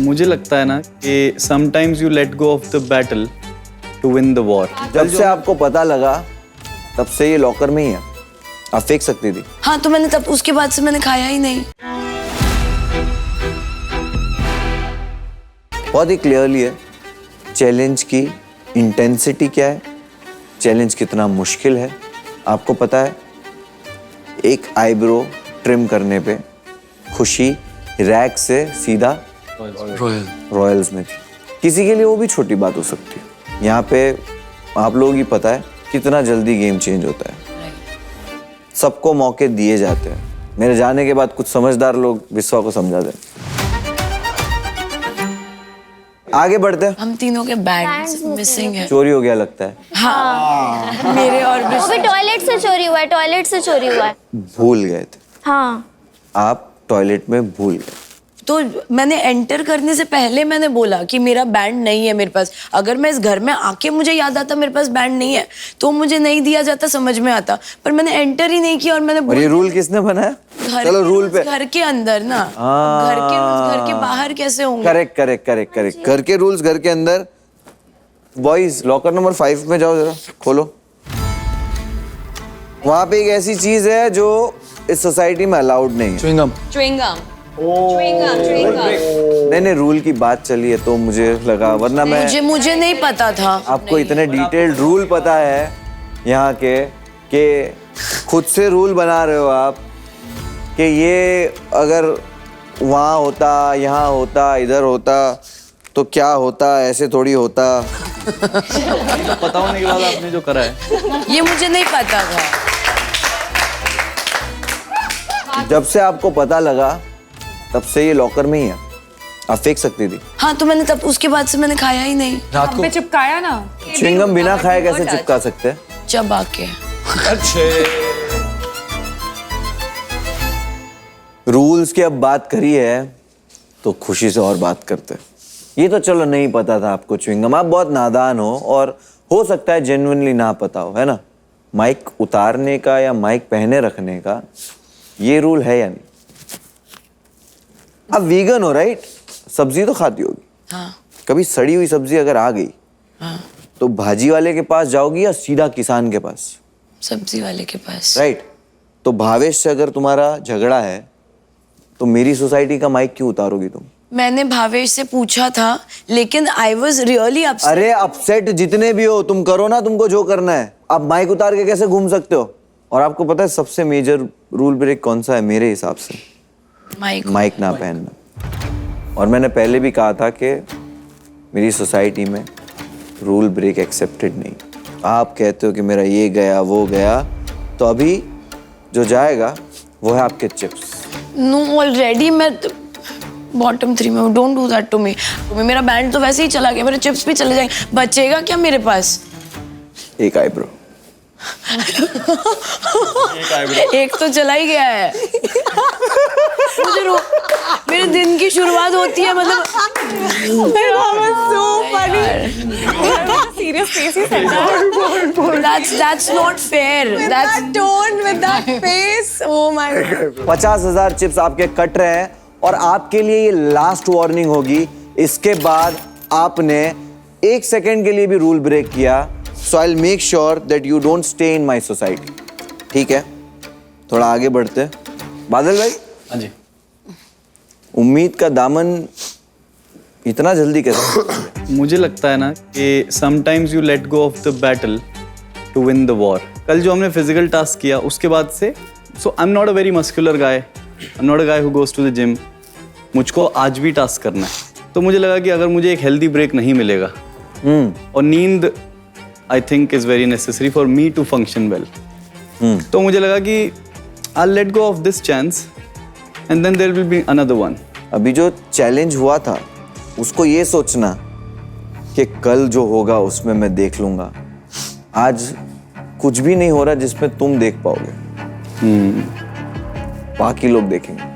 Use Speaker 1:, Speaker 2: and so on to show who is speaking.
Speaker 1: मुझे लगता है ना कि sometimes you let go of the battle to win the war.
Speaker 2: जब से आपको पता लगा तब से ये लॉकर में ही है, आप फेंक सकती थी।
Speaker 3: हाँ तो मैंने तब उसके बाद से मैंने खाया ही नहीं।
Speaker 2: बहुत ही क्लियरली है चैलेंज की इंटेंसिटी क्या है, चैलेंज कितना मुश्किल है। आपको पता है एक आईब्रो ट्रिम करने पे खुशी रैक से सीधा रॉयल्स में थी। किसी के लिए वो भी छोटी बात हो सकती है। यहाँ पे आप लोगों की पता है कितना जल्दी गेम चेंज होता है, सबको मौके दिए जाते हैं। मेरे जाने के बाद कुछ समझदार लोग विश्वा को समझा दें। आगे बढ़ते हैं।
Speaker 3: हम तीनों के बैंड्स मिसिंग है।
Speaker 2: चोरी हो गया लगता है।
Speaker 3: हाँ मेरे और
Speaker 4: वो भी टॉयलेट से चोरी हुआ है, टॉयलेट से चोरी हुआ है।
Speaker 2: भूल गए थे
Speaker 4: हाँ
Speaker 2: आप, टॉयलेट में भूल गए।
Speaker 3: तो मैंने एंटर करने से पहले मैंने बोला कि मेरा बैंड नहीं है मेरे पास। अगर मैं इस घर में आके मुझे याद आता मेरे पास बैंड नहीं है तो मुझे नहीं दिया जाता, समझ में आता। पर मैंने एंटर ही नहीं किया और मैंने
Speaker 2: और ये रूल किसने बनाया? चलो रूल पे।
Speaker 3: घर के अंदर ना, घर के रूल्स घर के बाहर कैसे होंगे?
Speaker 2: Correct correct correct correct. घर के रूल्स घर के अंदर। बॉयज लॉकर नंबर 5 में जाओ, जरा खोलो। वहां पे एक ऐसी चीज है जो इस सोसाइटी में अलाउड नहीं है।
Speaker 3: च्युइंगम।
Speaker 2: नहीं रूल की बात चली है तो मुझे लगा, वरना मैं
Speaker 3: मुझे नहीं पता था।
Speaker 2: आपको इतने डिटेल्ड रूल पता है यहाँ के खुद से रूल बना रहे हो आप कि ये अगर वहाँ होता, यहाँ होता, इधर होता तो क्या होता, ऐसे थोड़ी होता।
Speaker 1: पता होने के बाद आपने जो करा है
Speaker 3: ये मुझे नहीं पता था।
Speaker 2: जब से आपको पता लगा तब से ये लॉकर में ही है, आप फेंक सकती थी।
Speaker 3: हाँ तो मैंने तब उसके बाद से मैंने खाया ही नहीं।
Speaker 5: रात को चिपकाया ना।
Speaker 2: च्युइंगम बिना खाए कैसे चिपका सकते हैं?
Speaker 3: चबा के।
Speaker 2: रूल्स की अब बात करी है तो खुशी से और बात करते हैं। ये तो चलो नहीं पता था आपको च्युइंगम, आप बहुत नादान हो और हो सकता है जेन्युइनली ना पता हो, है ना। माइक उतारने का या माइक पहने रखने का ये रूल है या नहीं? अब वीगन हो राइट, सब्जी तो खाती होगी।
Speaker 3: हाँ।
Speaker 2: कभी सड़ी हुई सब्जी अगर आ गई
Speaker 3: हाँ।
Speaker 2: तो भाजी वाले के पास जाओगी या सीधा किसान के पास?
Speaker 3: सब्जी वाले के पास।
Speaker 2: राइट। तो भावेश से अगर तुम्हारा झगड़ा है तो मेरी सोसाइटी का माइक क्यों उतारोगी तुम?
Speaker 3: मैंने भावेश से पूछा था लेकिन आई वॉज रियली अपसेट।
Speaker 2: अरे अपसेट जितने भी हो तुम करो ना, तुमको जो करना है। आप माइक उतार के कैसे घूम सकते हो? और आपको पता है सबसे मेजर रूल ब्रेक कौन सा है मेरे हिसाब से? माइक ना पहनना। और मैंने पहले भी कहा था कि मेरी सोसाइटी में रूल ब्रेक एक्सेप्टेड नहीं। आप कहते हो कि मेरा ये गया वो गया, तो अभी जो जाएगा वो है आपके चिप्स।
Speaker 3: नो ऑलरेडी मैं बॉटम 3 में। Don't do that to me. मेरा बैंड तो वैसे ही चला गया, मेरे चिप्स भी चले जाएंगे, बचेगा क्या मेरे पास?
Speaker 2: एक आईब्रो।
Speaker 3: एक तो चला ही गया है। मुझे मेरे दिन की शुरुआत होती है मतलब that's not fair. That's
Speaker 5: tone with that face. Oh my God.
Speaker 2: 50,000 chips आपके कट रहे हैं और आपके लिए ये लास्ट वार्निंग होगी। इसके बाद आपने 1 सेकेंड के लिए भी रूल ब्रेक किया, so I'll make sure that you don't stay in my society. ठीक है, थोड़ा आगे बढ़ते हैं। बादल भाई।
Speaker 1: हाँ जी।
Speaker 2: उम्मीद का दामन इतना जल्दी कैसे?
Speaker 1: मुझे लगता है ना कि sometimes you let go of the battle to win the war. कल जो हमने फिजिकल टास्क किया उसके बाद से, so I am not a very muscular guy, I am not a guy who goes to the gym. मुझको आज भी टास्क करना है, तो मुझे लगा कि अगर मुझे एक हेल्दी ब्रेक नहीं मिलेगा और नींद I think is very necessary for me to function well, तो मुझे लगा कि I let go of this chance and then there will be another one.
Speaker 2: अभी जो चैलेंज हुआ था उसको ये सोचना कि कल जो होगा उसमें मैं देख लूंगा। आज कुछ भी नहीं हो रहा जिसमें तुम देख पाओगे, बाकी लोग देखेंगे।